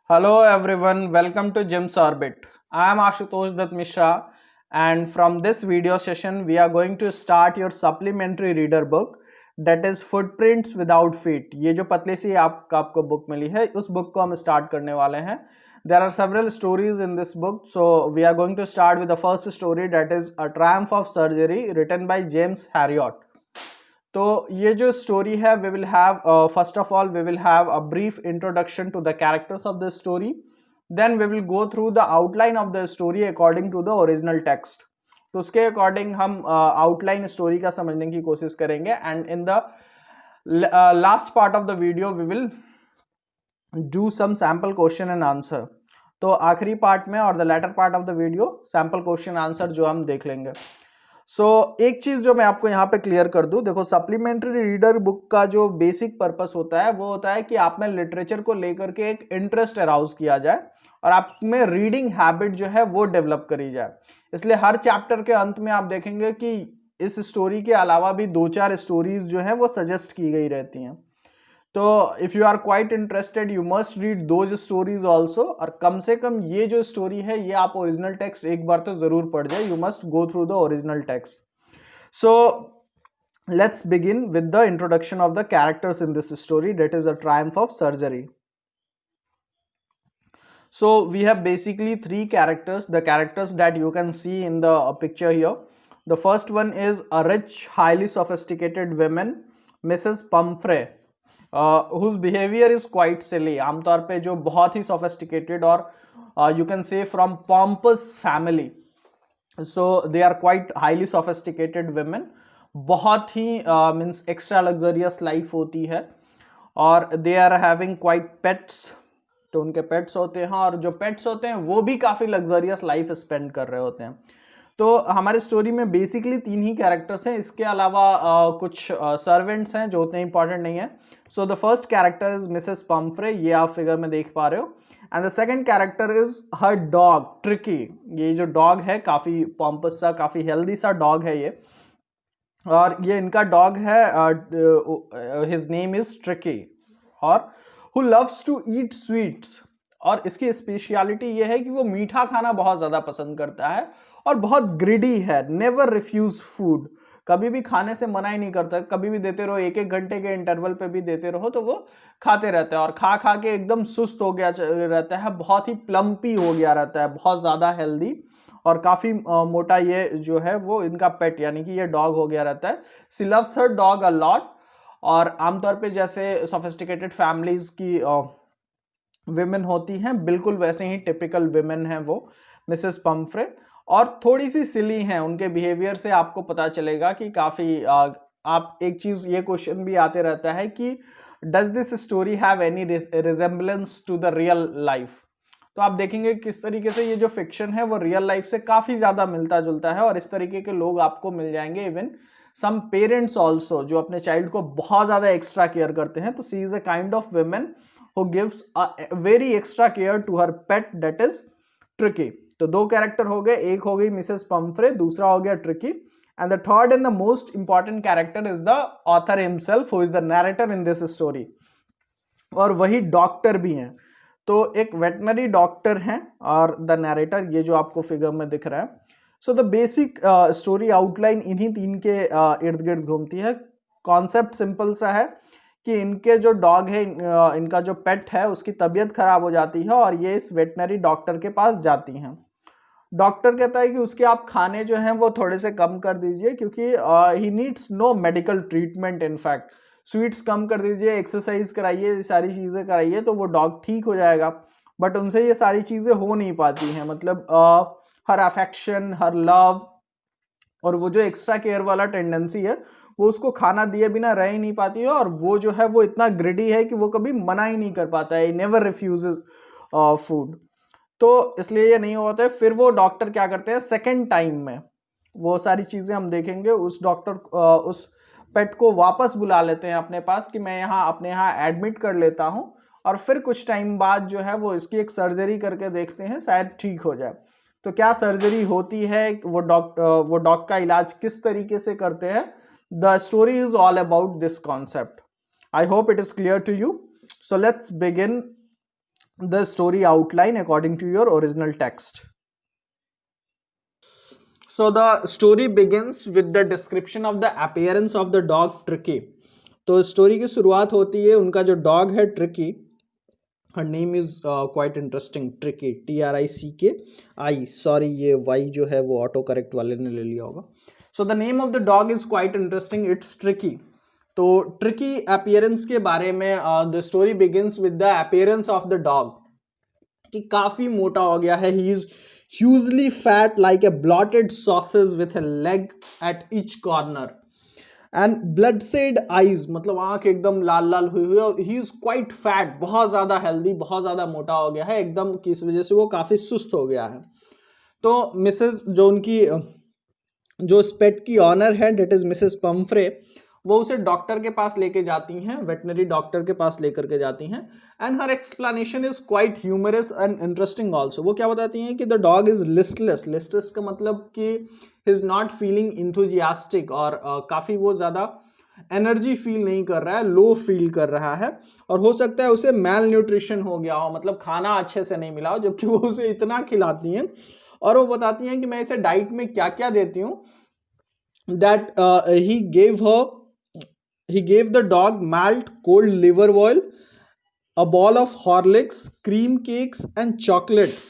Hello everyone, welcome to Jim's Orbit. I am Ashutosh Dutt Mishra, and from this video session we are going to start your supplementary reader book, that is Footprints Without Feet. ये जो पतली सी आपको book मिली है, उस book को हम start करने वाले हैं. There are several stories in this book, so we are going to start with the first story, that is A Triumph of Surgery, written by James Herriot. तो ये जो स्टोरी है, we will have first of all we will have a brief introduction to the characters of the story. Then we will go through the outline of the story according to the original text. तो उसके according हम outline story का समझने की कोशिश करेंगे, and in the last part of the video we will do some sample question and answer. तो आखिरी पार्ट में और the latter part of the video sample question answer जो हम देख लेंगे. एक चीज जो मैं आपको यहाँ पे क्लियर कर दूं, देखो सप्लीमेंट्री रीडर बुक का जो बेसिक पर्पस होता है वो होता है कि आप में लिटरेचर को लेकर के एक इंटरेस्ट अराउज किया जाए और आप में रीडिंग हैबिट जो है वो डेवलप करी जाए. इसलिए हर चैप्टर के अंत में आप देखेंगे कि इस स्टोरी के अलावा भी 2-4 स्टोरीज जो है वो सजेस्ट की गई रहती हैं. तो if you are quite interested you must read those stories also. और कम से कम ये जो स्टोरी है ये आप ओरिजिनल टेक्स्ट एक बार तो जरूर पढ़ जाए. You must go through the original text. So let's begin with the introduction of the characters in this story, that is a triumph of surgery. So we have basically 3 characters, the characters that you can see in the picture here. The first one is a rich, highly sophisticated woman, Mrs. Pumphrey, whose behavior is quite silly. आमतौर पे जो बहुत ही sophisticated और you can say from pompous family. So they are quite highly sophisticated women. बहुत ही means extra luxurious life होती है और they are having quite pets. तो उनके पेट्स होते हैं और जो पेट्स होते हैं वो भी काफी लग्जरियस लाइफ स्पेंड कर रहे होते हैं. तो हमारे स्टोरी में बेसिकली 3 ही कैरेक्टर्स हैं. इसके अलावा कुछ सर्वेंट्स हैं जो उतने इंपॉर्टेंट नहीं है. So the first character is Mrs Pomfrey, ये आप फिगर में देख पा रहे हो. And the second character is her dog tricky. ये जो डॉग है काफी पॉम्पस सा, काफी हेल्दी सा डॉग है ये, और ये इनका डॉग है. हिज नेम इज ट्रिकी और who loves to eat sweets. और इसकी स्पेशलिटी ये है कि वो मीठा खाना बहुत ज्यादा पसंद करता है और बहुत ग्रिडी है. नेवर रिफ्यूज फूड, कभी भी खाने से मना ही नहीं करता. कभी भी देते रहो, 1-1 घंटे के इंटरवल पे भी देते रहो तो वो खाते रहता है और खा खा के एकदम सुस्त हो गया रहता है. बहुत ही प्लम्पी हो गया रहता है, बहुत ज्यादा हेल्दी और काफी मोटा ये जो है वो इनका पेट यानी कि ये डॉग हो गया रहता है. She loves her dog a lot. और आमतौर पे जैसे सोफिस्टिकेटेड फैमिलीज की विमेन होती हैं, बिल्कुल वैसे ही टिपिकल विमेन हैं वो मिसेस पम्फ्रे. और थोड़ी सी सिली हैं. उनके बिहेवियर से आपको पता चलेगा कि काफी आप एक चीज ये क्वेश्चन भी आते रहता है कि does this story have any resemblance to the real life. तो आप देखेंगे किस तरीके से ये जो फिक्शन है वो रियल लाइफ से काफी ज्यादा मिलता जुलता है और इस तरीके के लोग आपको मिल जाएंगे. इवन सम पेरेंट्स ऑल्सो जो अपने चाइल्ड को बहुत ज्यादा एक्स्ट्रा केयर करते हैं. तो she is a kind of women who gives a very extra care to her pet, that is tricky. तो 2 कैरेक्टर हो गए, एक हो गई मिसेस पम्फ्रे, दूसरा हो गया tricky. And the third and the most important character is the author himself, who is the narrator in this story. और वही डॉक्टर भी हैं. तो एक वेटनरी डॉक्टर हैं और द नैरेटर, ये जो आपको फिगर में दिख रहा है. So the basic story outline इन्हीं 3 के इर्द गिर्द घूमती है. कॉन्सेप्ट सिंपल सा है कि इनके जो डॉग है, इनका जो पेट है उसकी तबीयत खराब हो जाती है और ये इस वेटनरी डॉक्टर के पास जाती हैं. डॉक्टर कहता है कि उसके आप खाने जो हैं वो थोड़े से कम कर दीजिए क्योंकि he needs no medical treatment. In fact sweets कम कर दीजिए, एक्सरसाइज कराइए, ये सारी चीजें कराइए तो वो डॉग ठीक हो जाएगा. बट उनसे ये सारी चीजें हो नहीं पाती हैं. मतलब हर अफेक्शन, हर लव और वो जो एक्स्ट्रा केयर वाला टेंडेंसी है वो उसको खाना दिए बिना रह ही नहीं पाती है. और वो जो है वो इतना ग्रिडी है कि वो कभी मना ही नहीं कर पाता है. Never refuses food. तो इसलिए ये नहीं होता है. फिर वो डॉक्टर क्या करते हैं, सेकेंड टाइम में वो सारी चीजें हम देखेंगे. उस डॉक्टर उस पेट को वापस बुला लेते हैं अपने पास कि मैं यहाँ अपने यहाँ एडमिट कर लेता हूँ और फिर कुछ टाइम बाद जो है वो इसकी एक सर्जरी करके देखते हैं, शायद ठीक हो जाए. तो क्या सर्जरी होती है, वो डॉग का इलाज किस तरीके से करते हैं, the story is all about this concept. I hope it is clear to you. So let's begin the story outline according to your original text. So the story begins with the description of the appearance of the dog Tricky. तो story की शुरुआत होती है, उनका जो dog है tricky, her name is quite interesting, tricky, TRICKI, sorry ये Y जो है वो ऑटो करेक्ट वाले ने ले लिया होगा. So the name of the dog is quite interesting, it's tricky. तो ट्रिकी अपीयरेंस के बारे में the story begins with the appearance of the dog, कि काफी मोटा हो गया है. He is hugely fat like a blotted sausage with a leg at each corner and bloodshot eyes, मतलब आंख एकदम लाल लाल हुई हुई है. ही इज क्वाइट फैट, बहुत ज्यादा हेल्दी, बहुत ज्यादा मोटा हो गया है एकदम, किस वजह से वो काफी सुस्त हो गया है. तो मिसेस जो उनकी जो पेट की ऑनर है, डेट इज मिसेस पम्फ्रे, वो उसे डॉक्टर के पास लेके जाती हैं, वेटनरी डॉक्टर के पास लेकर के जाती हैं. And her explanation is quite humorous and interesting also. वो क्या बताती हैं कि the dog is listless. Listless का मतलब कि इज नॉट फीलिंग इंथुजियास्टिक, और काफ़ी वो ज़्यादा एनर्जी फील नहीं कर रहा है, लो फील कर रहा है, और हो सकता है उसे मैल न्यूट्रिशन हो गया हो, मतलब खाना अच्छे से नहीं मिला हो, जबकि वो उसे इतना खिलाती हैं. और वो बताती हैं कि मैं इसे डाइट में क्या क्या देती हूँ. That he gave the dog malt, cold liver oil, a ball of Horlicks, cream cakes and chocolates.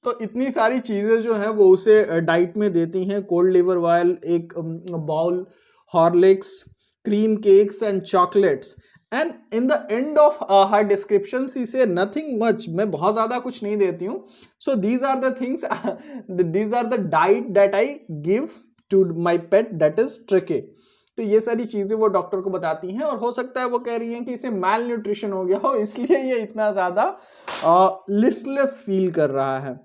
तो इतनी सारी चीजें जो है वो उसे डाइट में देती हैं. कोल्ड लिवर ऑयल, एक bowl Horlicks, cream cakes and chocolates. And in the end of her description she say nothing much, मैं बहुत ज्यादा कुछ नहीं देती हूँ. So these are the things, these are the diet that I give to my pet, that is tricky. तो ये सारी चीजें वो डॉक्टर को बताती हैं, और हो सकता है वो कह रही हैं कि इसे मैल न्यूट्रिशन हो गया हो, इसलिए ये इतना ज्यादा लिस्टलेस फील कर रहा है.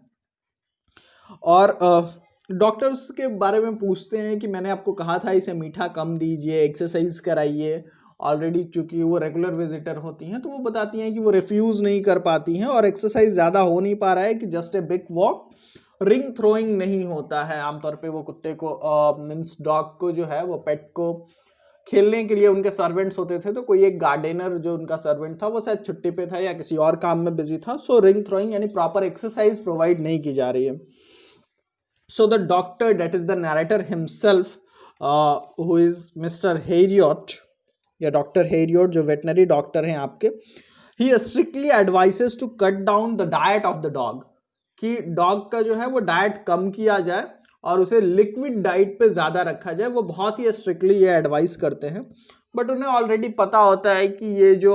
और डॉक्टर्स के बारे में पूछते हैं कि मैंने आपको कहा था इसे मीठा कम दीजिए, एक्सरसाइज कराइए. ऑलरेडी चूंकि वो रेगुलर विजिटर होती हैं, तो वो बताती हैं कि वो रिफ्यूज नहीं कर पाती हैं, और एक्सरसाइज ज़्यादा हो नहीं पा रहा है, कि just a big walk, ring throwing नहीं होता है. आमतौर पे वो कुत्ते को मीन्स डॉग को जो है वो पेट को खेलने के लिए उनके सर्वेंट्स होते थे, तो कोई एक गार्डनर जो उनका सर्वेंट था वो शायद छुट्टी पे था या किसी और काम में बिजी था. सो रिंग थ्रोइंग यानी प्रॉपर एक्सरसाइज प्रोवाइड नहीं की जा रही है. So the doctor, that is the narrator himself, who is Mr. Heriot, या डॉक्टर हेरियोट जो वेटनरी डॉक्टर हैं आपके, he strictly advises to cut down the diet of the dog, कि डॉग का जो है वो डाइट कम किया जाए और उसे लिक्विड डाइट पे ज़्यादा रखा जाए. वो बहुत ही स्ट्रिक्टली ये एडवाइस करते हैं. बट उन्हें ऑलरेडी पता होता है कि ये जो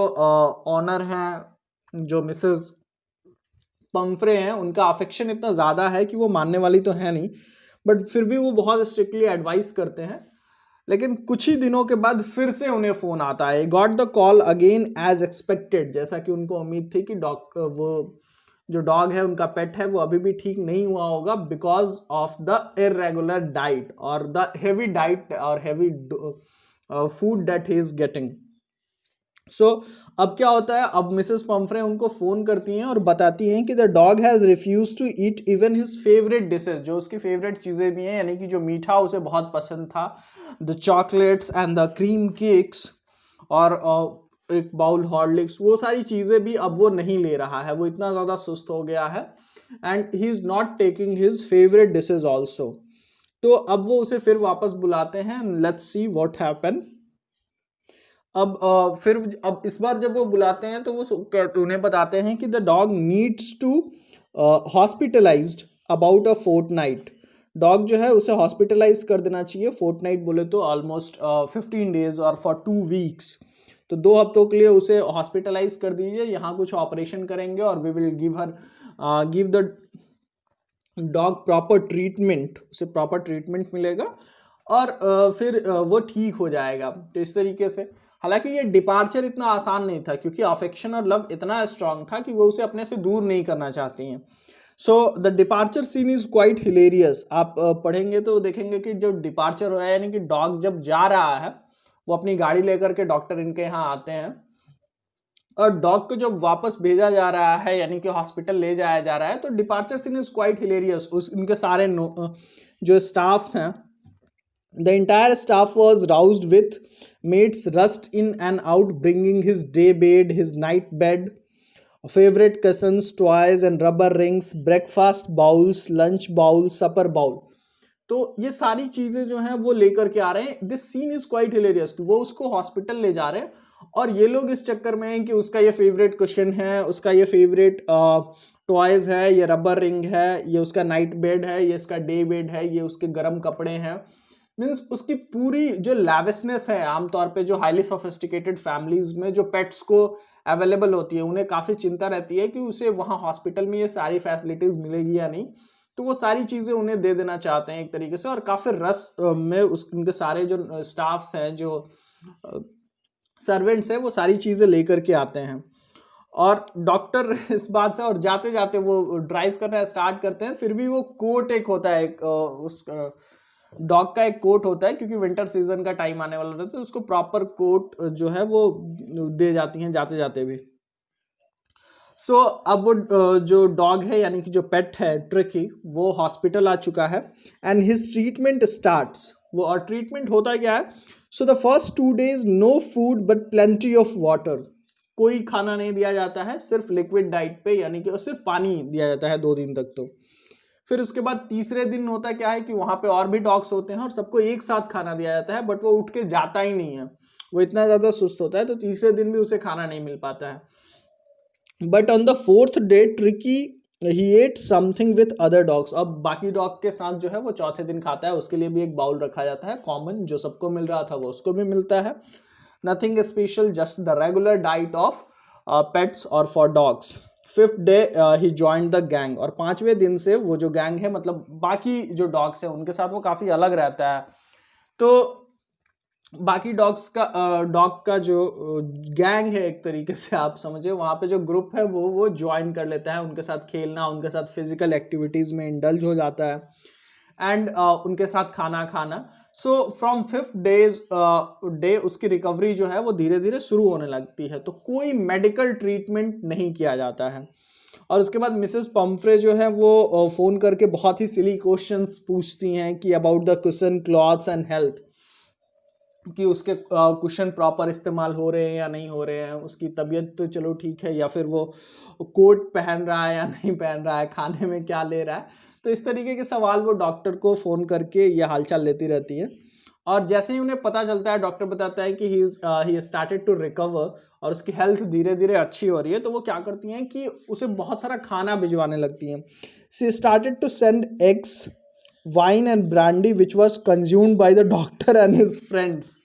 ऑनर हैं, जो मिसेस पम्फ्रे हैं, उनका अफेक्शन इतना ज़्यादा है कि वो मानने वाली तो है नहीं, बट फिर भी वो बहुत स्ट्रिक्टली एडवाइस करते हैं. लेकिन कुछ ही दिनों के बाद फिर से उन्हें फ़ोन आता है. Got the call again as expected, जैसा कि उनको उम्मीद थी कि वो जो डॉग है, उनका पेट है, वो अभी भी ठीक नहीं हुआ होगा because of the irregular diet और द हेवी डाइट और heavy food that he is getting. So अब क्या होता है, अब मिसेस पम्फ्रे उनको फ़ोन करती हैं और बताती हैं कि the dog has refuse to eat even his favourite dishes, जो उसकी फेवरेट चीज़ें भी हैं, यानी कि जो मीठा उसे बहुत पसंद था, the chocolates and the cream cakes, और एक बाउल हॉर्लिक्स, वो सारी चीज़ें भी अब वो नहीं ले रहा है. वो इतना ज़्यादा सुस्त हो गया है, and he is not taking his favourite dishes also. तो अब वो उसे फिर वापस बुलाते हैं. Let's see what happen. फिर अब इस बार जब वो बुलाते हैं तो वो उन्हें बताते हैं कि the dog needs to hospitalized about a fortnight. Dog जो है उसे हॉस्पिटलाइज कर देना चाहिए. फोर्टनाइट बोले तो ऑलमोस्ट 15 डेज और फॉर 2 वीक्स. तो 2 हफ्तों के लिए उसे हॉस्पिटलाइज कर दीजिए, यहाँ कुछ ऑपरेशन करेंगे और we will give the dog proper treatment, उसे प्रॉपर ट्रीटमेंट मिलेगा और फिर वो ठीक हो जाएगा. तो इस तरीके से, हालांकि ये डिपार्चर इतना आसान नहीं था, क्योंकि अफेक्शन और लव इतना स्ट्रांग था कि वो उसे अपने से दूर नहीं करना चाहती हैं. So the departure scene is quite hilarious. आप पढ़ेंगे तो देखेंगे कि जो डिपार्चर हो रहा है, यानी कि डॉग जब जा रहा है, वो अपनी गाड़ी लेकर के डॉक्टर इनके यहाँ आते हैं, और डॉग को जब वापस भेजा जा रहा है, यानी कि हॉस्पिटल ले जाया जा रहा है, तो departure scene is quite hilarious. उनके सारे जो स्टाफ्स हैं, the entire staff was roused with mates rushed in and out bringing his day bed, his night bed, favourite cushions, toys and rubber rings, breakfast bowls, lunch bowl, supper bowl. तो ये सारी चीजें जो हैं वो लेकर के आ रहे हैं। This scene is quite hilarious, वो उसको हॉस्पिटल ले जा रहे हैं और ये लोग इस चक्कर में हैं कि उसका ये फेवरेट क्वेश्चन है, उसका ये फेवरेट टॉयज है, ये रबर रिंग है, ये उसका नाइट बेड है, ये इसका डे बेड है, ये उसके गर्म कपड़े हैं। मीन्स उसकी पूरी जो लैविशनेस है, आमतौर पे जो हाईली सोफिस्टिकेटेड फैमिलीज में जो पेट्स को अवेलेबल होती है, उन्हें काफी चिंता रहती है कि उसे वहां हॉस्पिटल में ये सारी फैसिलिटीज मिलेगी या नहीं। तो वो सारी चीजें उन्हें दे देना चाहते हैं एक तरीके से, और काफी रस में उनके सारे जो स्टाफ्स हैं, जो सर्वेंट्स हैं, वो सारी चीजें लेकर के आते हैं। और डॉक्टर इस बात से, और जाते जाते वो ड्राइव करना स्टार्ट करते हैं, फिर भी वो कोट एक होता है, एक उस डॉग का एक कोट होता है, क्योंकि विंटर सीजन का टाइम आने वाला रहता है, तो उसको प्रॉपर कोट जो है वो दे जाती हैं जाते जाते भी। सो अब वो जो डॉग है, यानी कि जो पेट है ट्रिकी, वो हॉस्पिटल आ चुका है एंड हिज ट्रीटमेंट स्टार्ट्स। वो और ट्रीटमेंट होता क्या है? So the first 2 days no food but plenty of water. कोई खाना नहीं दिया जाता है, सिर्फ लिक्विड डाइट पे, यानी कि सिर्फ पानी दिया जाता है 2 दिन तक। तो फिर उसके बाद तीसरे दिन होता क्या है कि वहां पे और भी डॉग्स होते हैं और सबको एक साथ खाना दिया जाता है, बट वो उठ के जाता ही नहीं है, वो इतना ज्यादा सुस्त होता है, तो तीसरे दिन भी उसे खाना नहीं मिल पाता है। But on the fourth day Tricky he ate something with other dogs. अब बाकी डॉग के साथ जो है वो चौथे दिन खाता है, उसके लिए भी एक बाउल रखा जाता है कॉमन, जो सबको मिल रहा था वो उसको भी मिलता है। Nothing special, just the regular diet of pets और for dogs. Fifth day he joined the gang, और 5वें दिन से वो जो गैंग है, मतलब बाकी जो डॉग्स है उनके साथ वो काफी अलग रहता है। तो बाकी डॉग का जो गैंग है, एक तरीके से आप समझे, वहां पे जो ग्रुप है वो ज्वाइन कर लेता है, उनके साथ खेलना, उनके साथ फिजिकल एक्टिविटीज में इंडल्ज हो जाता है, एंड उनके साथ खाना खाना। सो फ्रॉम फिफ्थ डे उसकी रिकवरी जो है वो धीरे धीरे शुरू होने लगती है। तो कोई मेडिकल ट्रीटमेंट नहीं किया जाता है। और उसके बाद मिसेस पम्फ्रे जो है वो फोन करके बहुत ही सिली क्वेश्चंस पूछती हैं कि about the cushion, clothes and health, कि उसके कुशन प्रॉपर इस्तेमाल हो रहे हैं या नहीं हो रहे हैं, उसकी तबीयत तो चलो ठीक है, या फिर वो कोट पहन रहा है या नहीं पहन रहा है, खाने में क्या ले रहा है। तो इस तरीके के सवाल वो डॉक्टर को फ़ोन करके ये हालचाल लेती रहती है। और जैसे ही उन्हें पता चलता है, डॉक्टर बताता है कि ही स्टार्टेड टू रिकवर और उसकी हेल्थ धीरे धीरे अच्छी हो रही है, तो वो क्या करती हैं कि उसे बहुत सारा खाना भिजवाने लगती हैं। She started to send eggs, wine and brandy which was consumed by the doctor and his friends.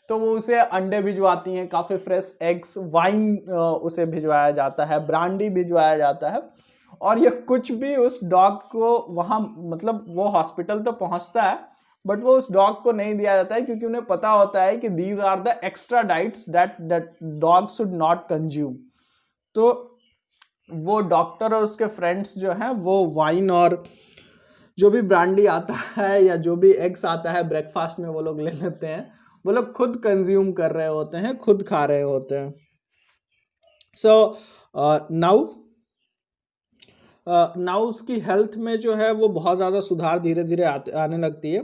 तो वो उसे अंडे भिजवाती हैं, काफ़ी फ्रेश एग्स, वाइन उसे भिजवाया जाता है, ब्रांडी भिजवाया जाता है। और ये कुछ भी उस डॉग को वहाँ, मतलब वो हॉस्पिटल तो पहुँचता है, बट वो उस डॉग को नहीं दिया जाता है, क्योंकि उन्हें पता होता है कि these are the extra diets that dog should not consume. तो वो डॉक्टर और उसके फ्रेंड्स जो हैं वो वाइन और जो भी ब्रांडी आता है या जो भी एग्स आता है ब्रेकफास्ट में, वो लोग ले लेते हैं, वो लोग खुद कंज्यूम कर रहे होते हैं, खुद खा रहे होते हैं। सो नाउ उसकी हेल्थ में जो है वो बहुत ज़्यादा सुधार धीरे धीरे आने लगती है।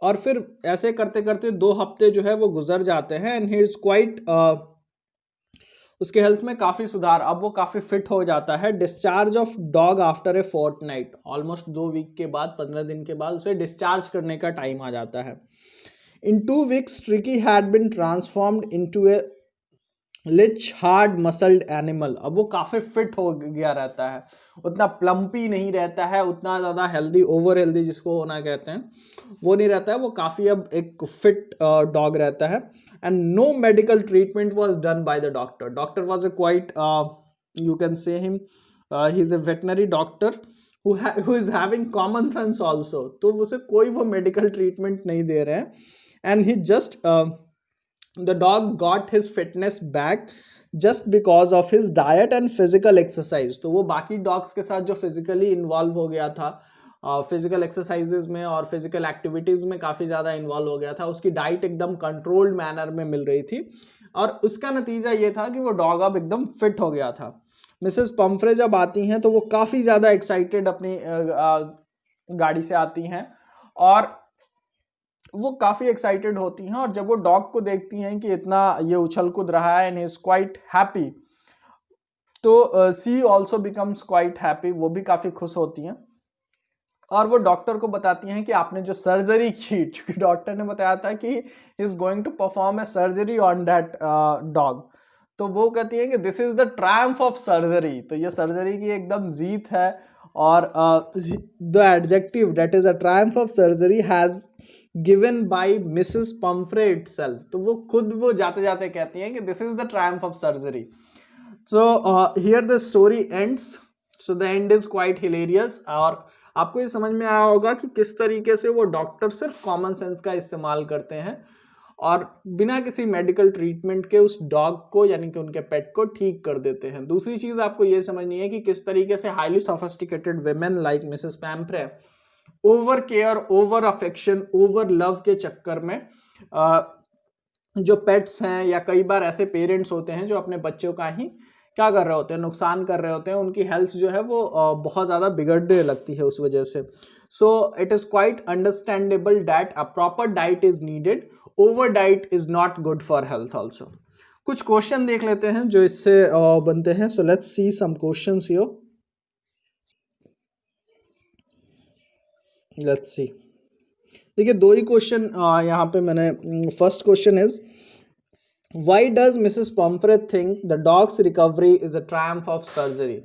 और फिर ऐसे करते करते 2 हफ्ते जो है वो गुजर जाते हैं एंड ही इज़ क्वाइट, उसके हेल्थ में काफ़ी सुधार, अब वो काफ़ी फिट हो जाता है। Discharge of dog after a fortnight, almost 2 week के बाद, 15 दिन के बाद उसे डिस्चार्ज करने का टाइम आ जाता है। In 2 weeks Tricky had been transformed into a lithe hard muscled animal. अब वो काफी फिट हो गया रहता है, उतना प्लम्पी नहीं रहता है, उतना ज्यादा हेल्दी, ओवर हेल्दी जिसको होना कहते हैं, वो नहीं रहता है, वो काफी अब एक फिट डॉग रहता है। And no medical treatment was done by the doctor. Doctor was a quite, you can say him, he is a veterinary doctor who is having common sense also। तो उसे कोई वो मेडिकल ट्रीटमेंट नहीं दे रहे हैं, and he just the dog got his fitness back just because of his diet and physical exercise। तो वो बाकी डॉग्स के साथ जो फिजिकली इन्वॉल्व हो गया था, फिजिकल एक्सरसाइजेज में और फिजिकल एक्टिविटीज में काफ़ी ज़्यादा इन्वॉल्व हो गया था, उसकी डाइट एकदम कंट्रोल्ड मैनर में मिल रही थी, और उसका नतीजा ये था कि वो डॉग अब एकदम फिट हो गया था। मिसेस पम्फ्रे जब आती हैं तो वो काफ़ी ज़्यादा एक्साइटेड अपनी गाड़ी से आती हैं, और वो काफ़ी एक्साइटेड होती हैं, और जब वो डॉग को देखती हैं कि इतना ये उछल कूद रहा है एंड इज क्वाइट हैप्पी, तो सी ऑल्सो बिकम्स क्वाइट हैप्पी, वो भी काफी खुश होती हैं और वो डॉक्टर को बताती हैं कि आपने जो सर्जरी की, क्योंकि डॉक्टर ने बताया था कि he is going to perform a surgery on that dog, तो वो कहती है कि this is the triumph of surgery, तो ये सर्जरी की एकदम जीत है। और the adjective that is a triumph of surgery has given by Mrs Pumphrey itself, तो वो खुद वो जाते जाते कहती हैं कि this is the triumph of surgery. So here the story ends, so the and is quite hilarious. और आपको ये समझ में आया होगा कि किस तरीके से वो डॉक्टर सिर्फ कॉमन सेंस का इस्तेमाल करते हैं और बिना किसी मेडिकल ट्रीटमेंट के उस डॉग को यानी कि उनके पेट को ठीक कर देते हैं। दूसरी चीज आपको ये समझनी है कि किस तरीके से highly sophisticated women like Mrs पैम्फ्रे over care, over affection, over love के चक्कर में जो पेट्स हैं या कई बार ऐसे पेरेंट्स होते हैं जो अपने बच्चों का ही क्या कर रहे होते हैं, नुकसान कर रहे होते हैं, उनकी हेल्थ जो है वो बहुत ज़्यादा बिगड़ने लगती है उस वजह से। So it is quite understandable that a proper diet is needed, over diet is not good for health also. कुछ क्वेश्चन देख लेते हैं जो इससे बनते हैं। So let's see some questions here, let's see. देखिए दो ही क्वेश्चन यहाँ पे मैंने, first question is Why does Mrs. Pomfrey think the dog's recovery is a triumph of surgery?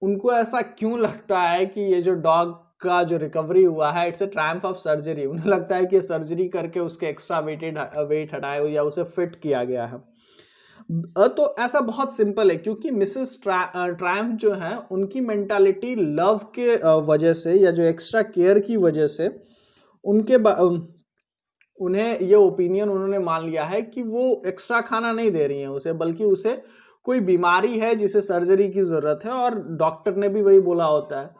उनको ऐसा क्यों लगता है कि ये जो डॉग का जो रिकवरी हुआ है it's a Triumph of surgery? उन्हें लगता है कि सर्जरी करके उसके एक्स्ट्रा वेट हटाए या उसे फिट किया गया है। तो ऐसा बहुत सिंपल है, क्योंकि मिसेस ट्रायम्फ जो है उनकी मेंटालिटी लव के वजह से या जो एक्स्ट्रा केयर की वजह से उनके उन्हें ये ओपिनियन उन्होंने मान लिया है कि वो एक्स्ट्रा खाना नहीं दे रही हैं उसे, बल्कि उसे कोई बीमारी है जिसे सर्जरी की जरूरत है, और डॉक्टर ने भी वही बोला होता है।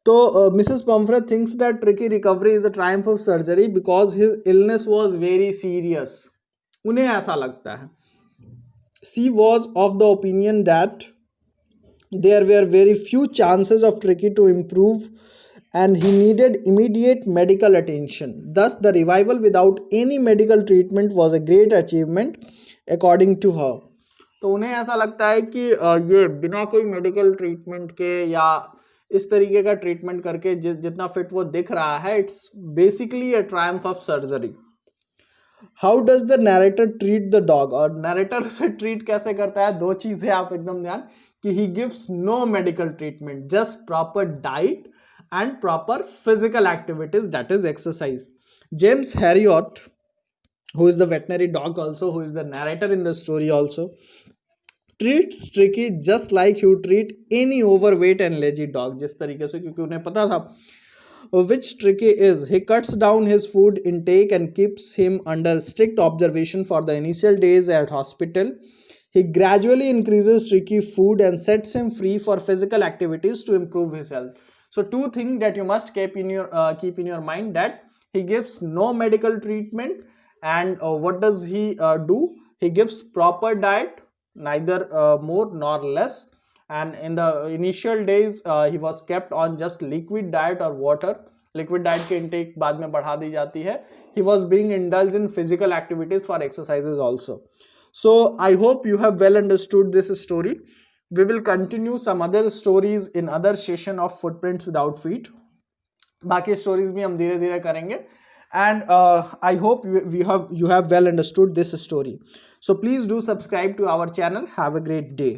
तो Mrs Pumphrey thinks that Tricky recovery is a triumph of surgery because his illness was very serious. उन्हें ऐसा लगता है। She was of the opinion that there were very few chances of Tricky to improve and he needed immediate medical attention. Thus, the revival without any medical treatment was a great achievement, according to her. तो उन्हें ऐसा लगता है कि ये बिना कोई medical treatment के या इस तरीके का ट्रीटमेंट करके जितना फिट वो दिख रहा है, it's basically a triumph of surgery. How does the narrator treat the dog? और नरेटर उसे ट्रीट कैसे करता है? दो चीजें आप एकदम ध्यान, कि he gives no medical treatment, just proper diet and proper physical activities, that is exercise. James Herriot, who is the veterinary dog also, who is the narrator in the story also, treats Tricky just like you treat any overweight and lazy dog. जिस तरीके से, क्योंकि उन्हें पता था which Tricky is. He cuts down his food intake and keeps him under strict observation for the initial days at hospital. He gradually increases Tricky food and sets him free for physical activities to improve his health. So two things that you must keep in your mind, that he gives no medical treatment, and what does he do? He gives proper diet, neither more nor less, and in the initial days he was kept on just liquid diet or water. Liquid diet के intake बाद में बढ़ा दी जाती है. He was being indulged in physical activities for exercises also. So I hope you have well understood this story. We will continue some other stories in other session of Footprints Without Feet. बाकी stories भी हम धीरे धीरे करेंगे, and I hope you have well understood this story. So please do subscribe to our channel. Have a great day.